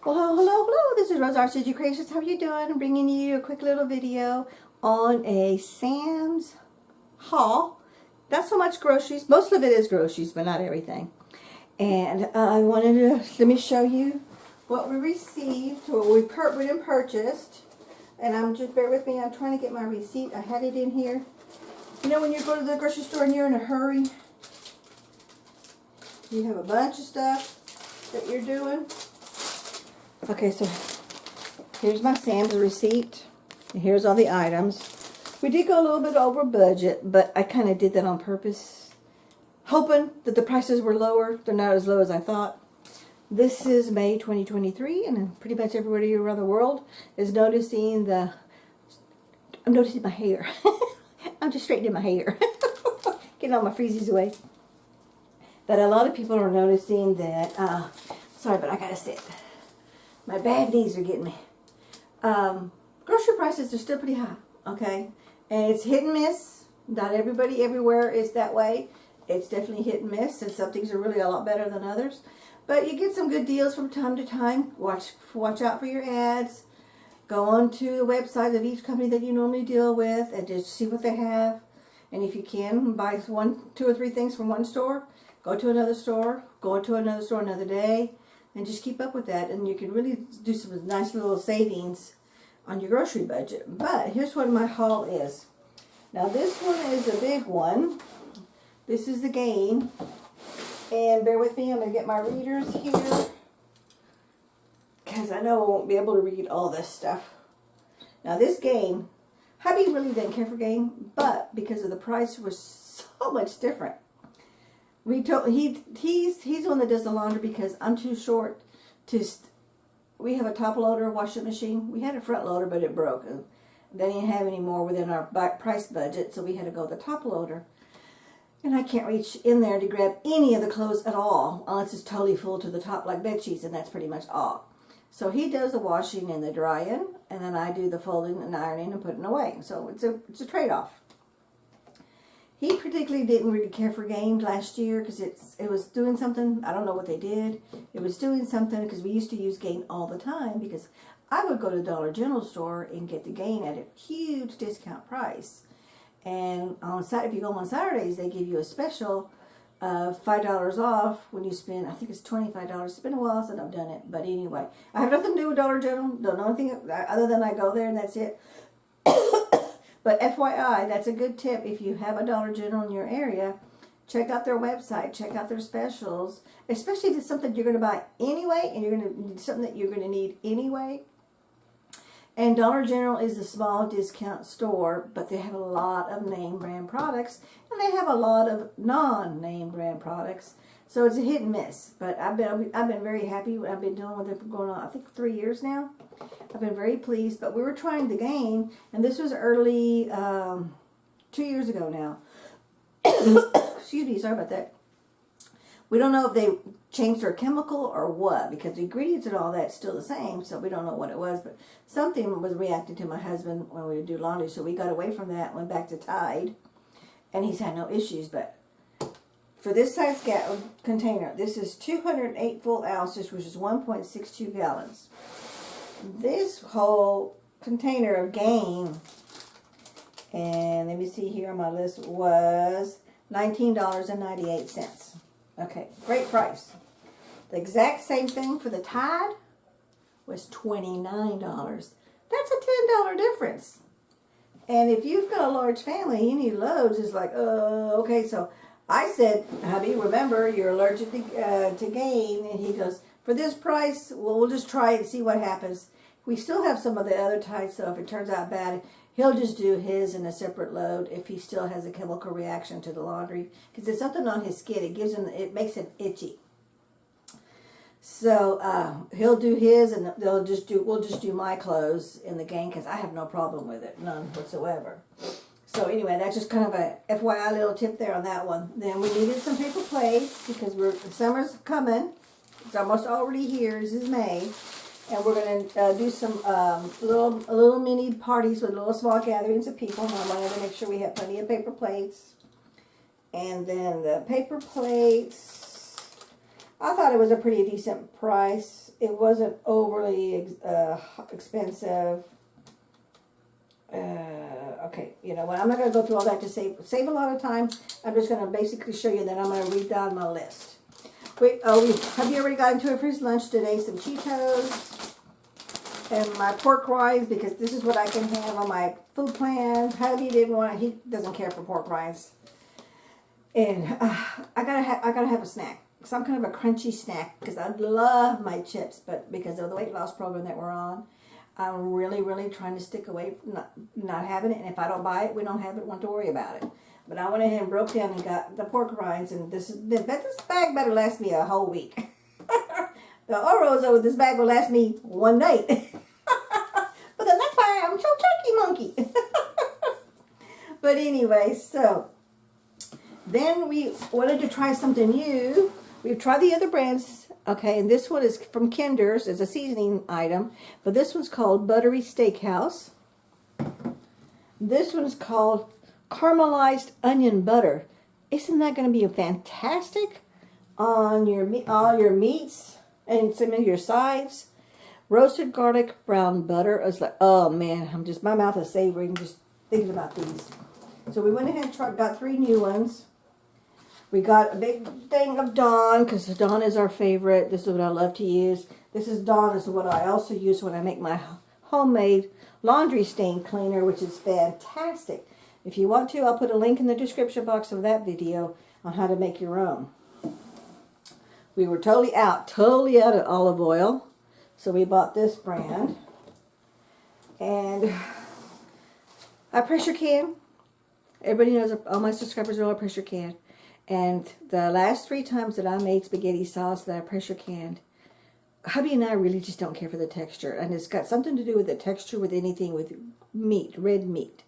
Well, hello. This is Rose RCG Creations. How are you doing? I'm bringing you a quick little video on a Sam's haul. Not so much groceries. Most of it is groceries, but not everything. And I wanted to, let me show you what we received, what we went and purchased. And just bear with me, I'm trying to get my receipt. I had it in here. You know when you go to the grocery store and you're in a hurry? You have a bunch of stuff that you're doing. Okay, so here's my Sam's receipt. And here's all the items. We did go a little bit over budget, but I kind of did that on purpose, hoping that the prices were lower. They're not as low as I thought. This is May 2023, and pretty much everybody around the world is noticing I'm noticing my hair. I'm just straightening my hair. Getting all my freezies away. But a lot of people are noticing that, sorry, but I gotta sit. My bad knees are getting me. Grocery prices are still pretty high, okay? And it's hit and miss. Not everybody everywhere is that way. It's definitely hit and miss, and some things are really a lot better than others. But you get some good deals from time to time. Watch out for your ads. Go on to the website of each company that you normally deal with and just see what they have. And if you can, buy two or three things from one store. Go to another store. Go to another store another day. And just keep up with that, and you can really do some nice little savings on your grocery budget. But here's what my haul is. Now this one is a big one. This is the Gain. And bear with me, I'm going to get my readers here, because I know I won't be able to read all this stuff. Now this Gain, hubby really didn't care for Gain, but because of the price was so much different. He's the one that does the laundry because I'm too short to. We have a top loader washing machine. We had a front loader, but it broke. They didn't have any more within our price budget, so we had to go with the top loader. And I can't reach in there to grab any of the clothes at all, unless it's totally full to the top, like bed sheets, and that's pretty much all. So he does the washing and the drying, and then I do the folding and ironing and putting away. So it's a trade-off. He particularly didn't really care for Gain last year because it was doing something. I don't know what they did. It was doing something because we used to use Gain all the time because I would go to the Dollar General store and get the Gain at a huge discount price. And if you go on Saturdays, they give you a special of $5 off when you spend, I think it's $25. It's been a while since I've done it. But anyway, I have nothing to do with Dollar General. Don't know anything other than I go there and that's it. But FYI, that's a good tip. If you have a Dollar General in your area, check out their website, check out their specials, especially if it's something you're going to buy anyway and you're going to something that you're going to need anyway. And Dollar General is a small discount store, but they have a lot of name brand products and they have a lot of non-name brand products. So it's a hit and miss. But I've been very happy. I've been dealing with it for going on, I think, 3 years now. I've been very pleased, but we were trying the Gain, and this was early, 2 years ago now. Excuse me, sorry about that. We don't know if they changed their chemical or what, because the ingredients and all that's still the same, so we don't know what it was, but something was reacting to my husband when we would do laundry, so we got away from that, went back to Tide, and he's had no issues. But for this size container, this is 208 full ounces, which is 1.62 gallons. This whole container of Gain, and let me see here on my list, was $19.98. Okay, great price. The exact same thing for the Tide was $29. That's a $10 difference. And if you've got a large family, you need loads. It's like, okay. So I said, hubby, remember, you're allergic to Gain. And he goes, for this price, we'll just try it and see what happens. We still have some of the other Tides, so if it turns out bad, he'll just do his in a separate load if he still has a chemical reaction to the laundry. Because there's something on his skin. It makes him itchy. So he'll do his, and we'll just do my clothes in the Gain because I have no problem with it, none whatsoever. So anyway, that's just kind of a FYI little tip there on that one. Then we needed some paper plates because summer's coming. It's almost already here. This is May. And we're going to do some little mini parties with little small gatherings of people. And I wanted to make sure we have plenty of paper plates. And then the paper plates, I thought it was a pretty decent price. It wasn't overly expensive. Okay, you know what? I'm not going to go through all that to save a lot of time. I'm just going to basically show you that I'm going to read down my list. Wait, have you already got into it for his lunch today? Some Cheetos and my pork rinds, because this is what I can have on my food plan. Hubby didn't want. He doesn't care for pork rinds, and I gotta have a snack. Some kind of a crunchy snack, because I love my chips, but because of the weight loss program that we're on, I'm really, really trying to stick away from not having it. And if I don't buy it, we don't have it. Want to worry about it. But I went ahead and broke down and got the pork rinds, and this bag better last me a whole week. The Oros with this bag will last me one night. But then that's why I'm so turkey monkey. But anyway, so then we wanted to try something new. We've tried the other brands, okay, and this one is from Kinder's. It's a seasoning item, but this one's called Buttery Steakhouse. This one's called Caramelized Onion Butter. Isn't that going to be fantastic on all your meats and some of your sides? Roasted garlic brown butter. I was like, oh man, my mouth is savoring just thinking about these. So we went ahead and got 3 new ones. We got a big thing of Dawn, because Dawn is our favorite. This is what I love to use. This is Dawn is what I also use when I make my homemade laundry stain cleaner, which is fantastic. If you want to, I'll put a link in the description box of that video on how to make your own. We were totally out of olive oil, so we bought this brand. And I pressure can. Everybody knows, all my subscribers know I pressure can. And the last 3 times that I made spaghetti sauce that I pressure canned, hubby and I really just don't care for the texture. And it's got something to do with the texture with anything with meat, red meat.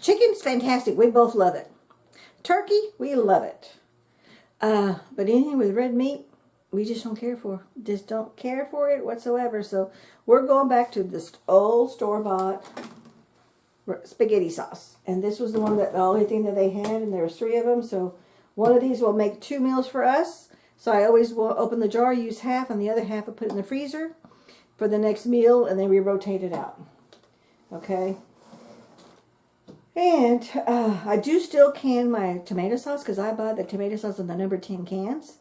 Chicken's fantastic. We both love it. Turkey, we love it. But anything with red meat, we just don't care for. Just don't care for it whatsoever. So we're going back to this old store-bought spaghetti sauce. And this was the only thing that they had, and there was 3 of them. So one of these will make 2 meals for us. So I always will open the jar, use half, and the other half I put in the freezer for the next meal, and then we rotate it out. Okay? And I do still can my tomato sauce, because I buy the tomato sauce in the number 10 cans.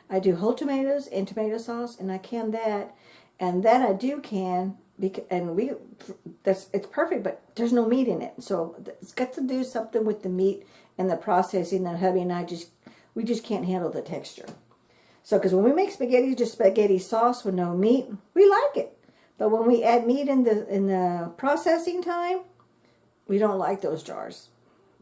I do whole tomatoes and tomato sauce, and I can that. And that I do can, and it's perfect, but there's no meat in it. So it's got to do something with the meat and the processing that hubby and I we just can't handle the texture. So, because when we make spaghetti, just spaghetti sauce with no meat, we like it. But when we add meat in the processing time, we don't like those jars.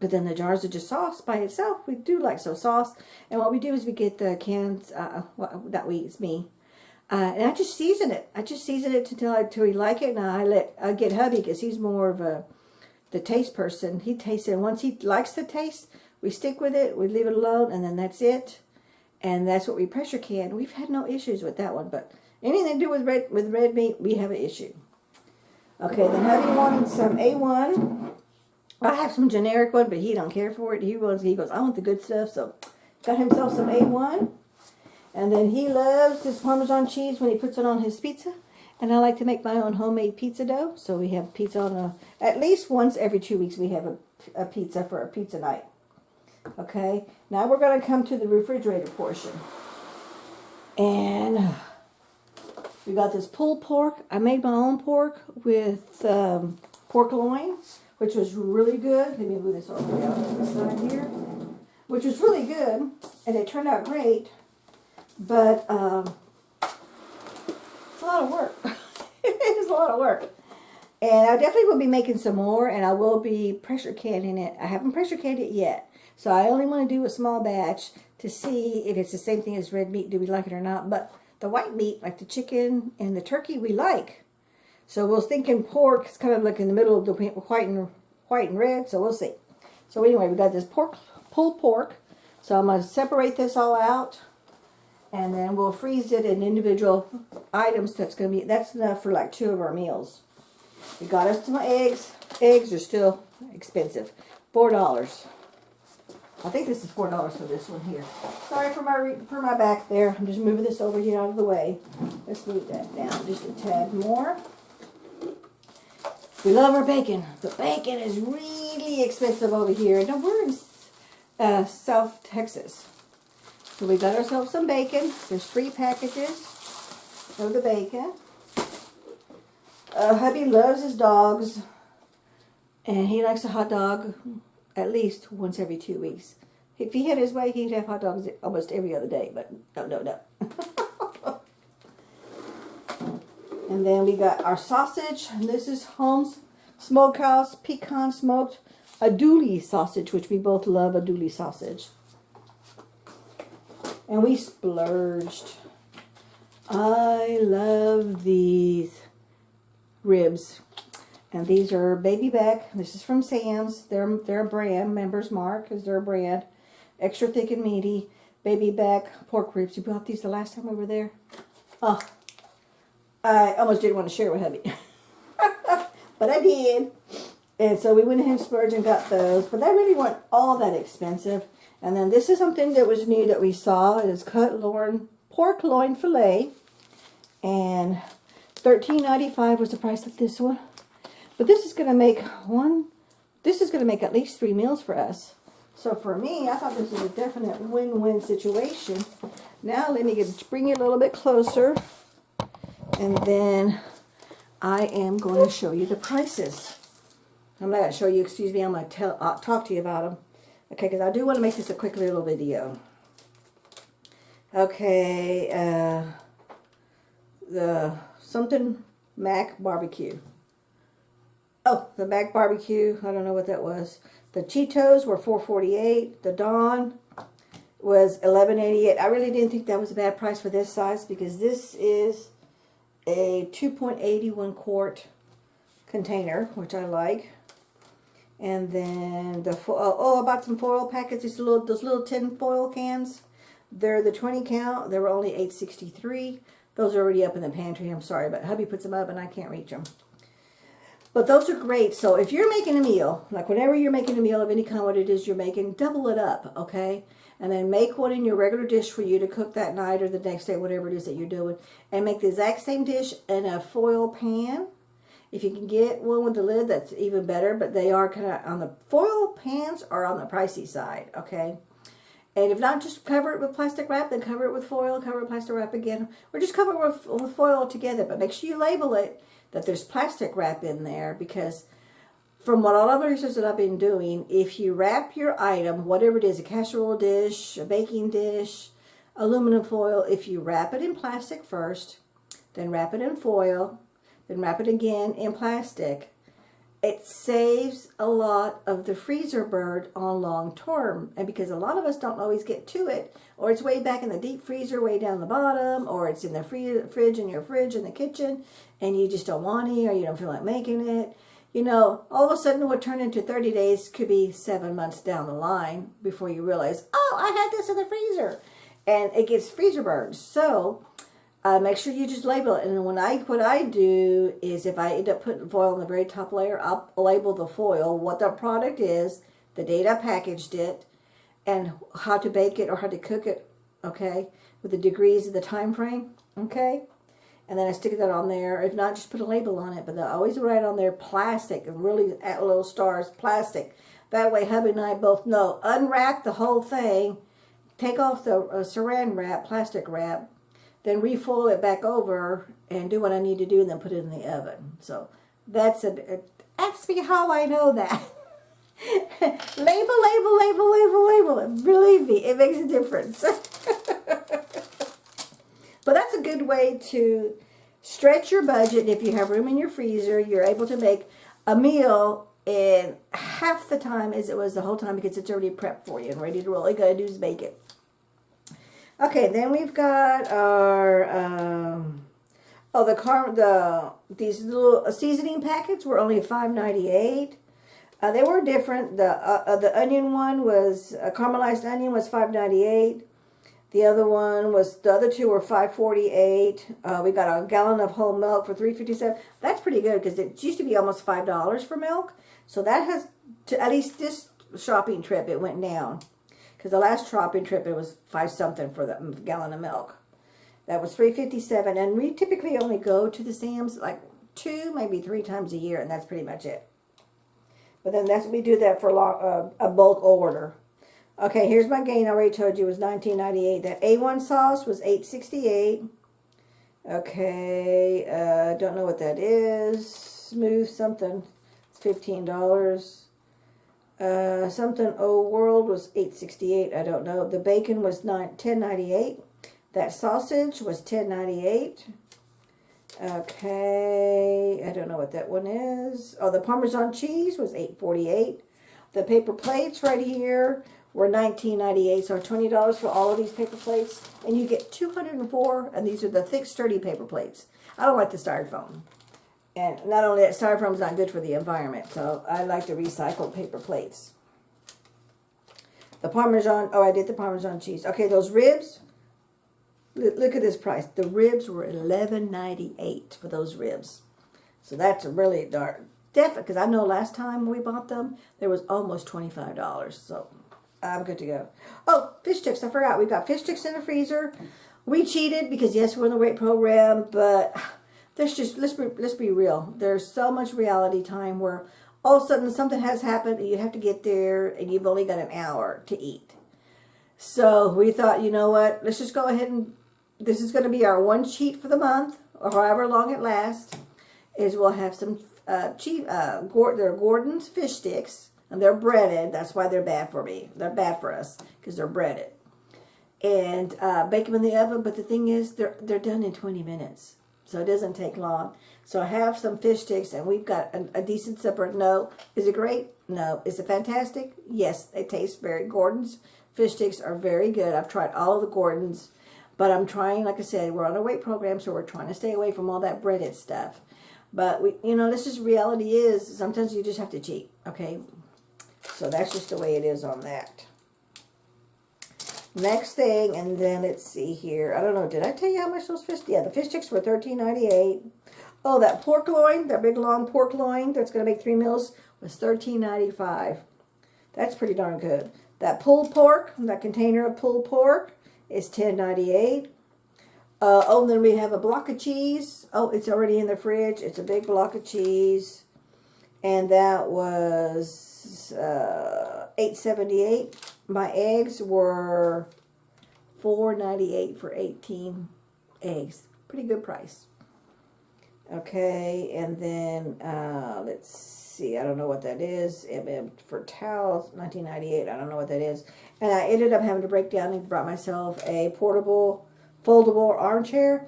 But then the jars are just sauce by itself. We do like sauce. And what we do is we get the cans, it's me. And I just season it. I just season it till we like it. And I get hubby, because he's more of the taste person. He tastes it. And once he likes the taste, we stick with it. We leave it alone, and then that's it. And that's what we pressure can. We've had no issues with that one. But anything to do with red meat, we have an issue. Okay, then hubby wanted some A1. I have some generic one, but he don't care for it. He goes, I want the good stuff. So got himself some A1. And then he loves his Parmesan cheese when he puts it on his pizza. And I like to make my own homemade pizza dough. So we have pizza on at least once every 2 weeks we have a pizza for a pizza night. Okay, now we're going to come to the refrigerator portion. And we got this pulled pork. I made my own pork with pork loin, which was really good. Let me move this all the way out to the side here. Which was really good, and it turned out great. But it's a lot of work. It's a lot of work. And I definitely will be making some more, and I will be pressure canning it. I haven't pressure canned it yet. So I only want to do a small batch to see if it's the same thing as red meat. Do we like it or not? But the white meat, like the chicken and the turkey, we like. So we're thinking pork is kind of like in the middle of the white and red. So we'll see. So anyway, we got this pulled pork. So I'm going to separate this all out. And then we'll freeze it in individual items. That's enough for like 2 of our meals. We got us some eggs. Eggs are still expensive. $4. I think this is $4 for this one here. Sorry for my back there. I'm just moving this over here out of the way. Let's move that down just a tad more. We love our bacon. The bacon is really expensive over here. Now we're in South Texas. So we got ourselves some bacon. There's 3 packages of the bacon. Hubby loves his dogs. And he likes a hot dog at least once every 2 weeks. If he had his way, he'd have hot dogs almost every other day. But no. And then we got our sausage. And this is Holmes Smokehouse Pecan Smoked Andouille sausage, which we both love andouille sausage. And we splurged. I love these ribs. And these are baby back. This is from Sam's. They're a brand. Members Mark is their brand. Extra thick and meaty. Baby back pork ribs. You bought these the last time we were there? Oh, I almost didn't want to share with hubby. But I did. And so we went ahead and splurged and got those. But they really weren't all that expensive. And then this is something that was new that we saw. It is pork loin fillet. And $13.95 was the price of this one. But this is going to make at least 3 meals for us. So for me, I thought this was a definite win-win situation. Now let me bring you a little bit closer. And then I am going to show you the prices. I'm not going to show you, excuse me, I'm going to talk to you about them. Okay, because I do want to make this a quick little video. Okay, the something Mac barbecue. Oh, the Mac barbecue, I don't know what that was. The Cheetos were $4.48. The Dawn was $11.88. I really didn't think that was a bad price for this size because this is a 2.81 quart container, which I like. And then I bought some foil packets. Those little tin foil cans. They're the 20 count. They were only $8.63. Those are already up in the pantry. I'm sorry, but hubby puts them up and I can't reach them. But those are great. So if you're making a meal, like whenever you're making a meal of any kind, what it is you're making, double it up, okay? And then make one in your regular dish for you to cook that night or the next day, whatever it is that you're doing. And make the exact same dish in a foil pan. If you can get one with the lid, that's even better. But they are kind of on the foil pans are on the pricey side, okay? And if not, just cover it with plastic wrap, then cover it with foil, cover it with plastic wrap again. Or just cover it with foil together. But make sure you label it that there's plastic wrap in there, because from what all of the research that I've been doing, if you wrap your item, whatever it is, a casserole dish, a baking dish, aluminum foil, if you wrap it in plastic first, then wrap it in foil, then wrap it again in plastic, it saves a lot of the freezer burn on long term. And because a lot of us don't always get to it, or it's way back in the deep freezer, way down the bottom, or it's in the fridge in your fridge in the kitchen, and you just don't want it, or you don't feel like making it. You know, all of a sudden what turned into 30 days could be 7 months down the line before you realize, oh, I had this in the freezer. And it gets freezer burned. So make sure you just label it. And what I do is, if I end up putting foil on the very top layer, I'll label the foil, what the product is, the date I packaged it, and how to bake it or how to cook it, okay, with the degrees of the time frame, okay? And then I stick that on there. If not, just put a label on it. But I always write on there plastic, and really at little stars, plastic. That way hubby and I both know. Unwrap the whole thing, take off the saran wrap, plastic wrap, then refoil it back over and do what I need to do, and then put it in the oven. So that's ask me how I know that. label. Believe me, it makes a difference. But that's a good way to stretch your budget. If you have room in your freezer, you're able to make a meal in half the time as it was the whole time, because it's already prepped for you and ready to roll. All you gotta do is bake it. Okay, then we've got our these little seasoning packets were only $5.98. They were different. The onion one was caramelized onion was $5.98. The other two were $5.48. We got a gallon of whole milk for $3.57. That's pretty good, because it used to be almost $5 for milk. So that has, at least this shopping trip, it went down. Because the last shopping trip, it was 5 something for the gallon of milk. That was $3.57, and we typically only go to the Sam's like 2, maybe 3 times a year, and that's pretty much it. But then we do that for a bulk order. Okay, here's my gain. I already told you it was $19.98. That A1 sauce was $8.68. Okay, don't know what that is. Smooth something. It's $15. Something Old World was $8.68. I don't know. The bacon was $10.98. That sausage was $10.98. Okay, I don't know what that one is. Oh, the Parmesan cheese was $8.48. The paper plates right here were $19.98. So $20 for all of these paper plates. And you get 204, and these are the thick, sturdy paper plates. I don't like the styrofoam. And not only that, styrofoam is not good for the environment. So I like the recycled paper plates. The Parmesan, oh, I did the Parmesan cheese. Okay, those ribs. Look at this price. The ribs were $11.98 for those ribs. So that's really dark. Definitely, because I know last time we bought them, there was almost $25. So I'm good to go. Oh, fish sticks. I forgot. We got fish sticks in the freezer. We cheated because, yes, we're in the weight program, but there's just, let's be real. There's so much reality time where all of a sudden something has happened and you have to get there and you've only got an hour to eat. So we thought, you know what? Let's just go ahead and this is going to be our one cheat for the month, or however long it lasts, is we'll have some they're Gordon's fish sticks, and they're breaded. That's why they're bad for me. They're bad for us, because they're breaded. And bake them in the oven, but the thing is, they're done in 20 minutes, so it doesn't take long. So I have some fish sticks, and we've got a decent supper. No. Is it great? No. Is it fantastic? Yes, they taste very, Gordon's fish sticks are very good. I've tried all of the Gordon's. But I'm trying, like I said, we're on a weight program, so we're trying to stay away from all that breaded stuff. But, this is reality is, sometimes you just have to cheat, okay? So that's just the way it is on that. Next thing, and then let's see here. I don't know, did I tell you how much those fish, yeah, the fish sticks were $13.98. Oh, that pork loin, that big long pork loin that's going to make 3 meals was $13.95. That's pretty darn good. That pulled pork, that container of pulled pork, is $10.98. Oh, then we have a block of cheese. Oh, it's already in the fridge. It's a big block of cheese. And that was $8.78. My eggs were $4.98 for 18 eggs. Pretty good price. Okay, and then let's see. I don't know what that is. For towels, $19.98. I don't know what that is. And I ended up having to break down and brought myself a portable, foldable armchair.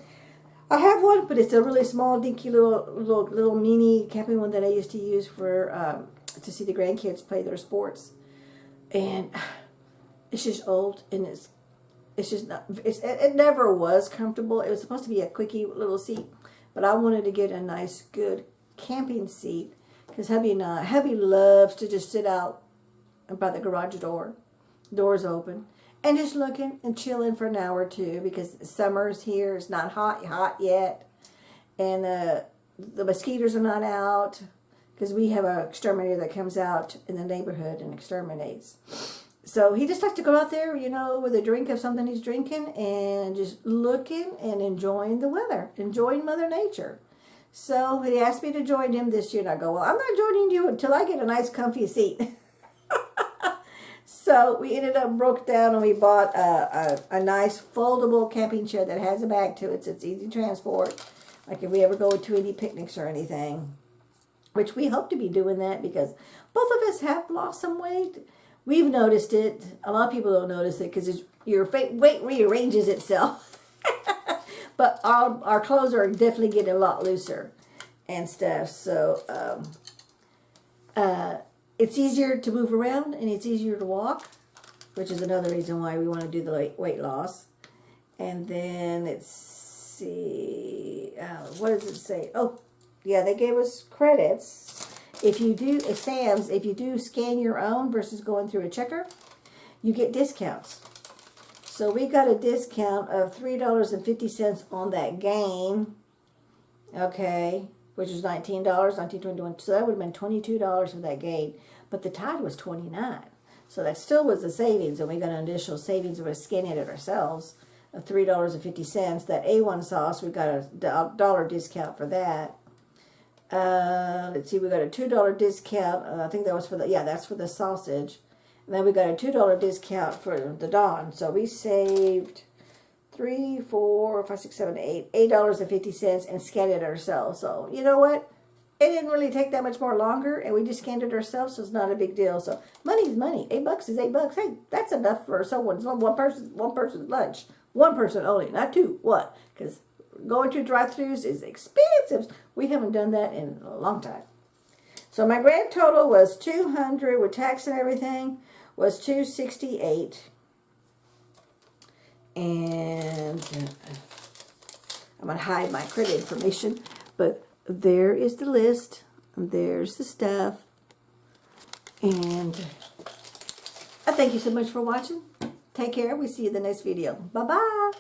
I have one, but it's a really small, dinky little mini camping one that I used to use for to see the grandkids play their sports. And it's just old, and it's just not. It never was comfortable. It was supposed to be a quickie little seat, but I wanted to get a nice, good camping seat because hubby loves to just sit out by the garage door. Doors open, and just looking and chilling for an hour or two because summer's here. It's not hot yet, and the mosquitoes are not out because we have an exterminator that comes out in the neighborhood and exterminates. So he just likes to go out there, with a drink of something he's drinking and just looking and enjoying the weather, enjoying Mother Nature. So he asked me to join him this year, and I go, well, I'm not joining you until I get a nice comfy seat. So we ended up broke down and we bought a nice foldable camping chair that has a bag to it, so it's easy transport. Like if we ever go to any picnics or anything, which we hope to be doing that because both of us have lost some weight. We've noticed it. A lot of people don't notice it because your weight rearranges itself. But our clothes are definitely getting a lot looser and stuff. So it's easier to move around and it's easier to walk, which is another reason why we want to do the weight loss. And then let's see, what does it say? Oh, yeah, they gave us credits. If you do Sam's, if you do scan your own versus going through a checker, you get discounts. So we got a discount of $3.50 on that gain. Okay, which is $19, $19.21. So that would have been $22 for that gain. But the Tide was $29. So that still was the savings, and we got an additional savings of scanning it ourselves of $3.50. That A1 sauce, we got a $1 discount for that. Let's see, we got a $2 discount. I think that was for the, yeah, that's for the sausage. And then we got a $2 discount for the Dawn. So we saved $8.50 and scanned it ourselves. So you know what? It didn't really take that much more longer, and we just scanned it ourselves, so it's not a big deal. So money's money. $8 is $8. Hey, that's enough for someone's one person's lunch. One person only, not two. What? Because going to drive-thrus is expensive. We haven't done that in a long time. So my grand total was $200 with tax and everything was $268. And I'm going to hide my credit information, but there is the list. There's the stuff. And I thank you so much for watching. Take care. We see you in the next video. Bye-bye.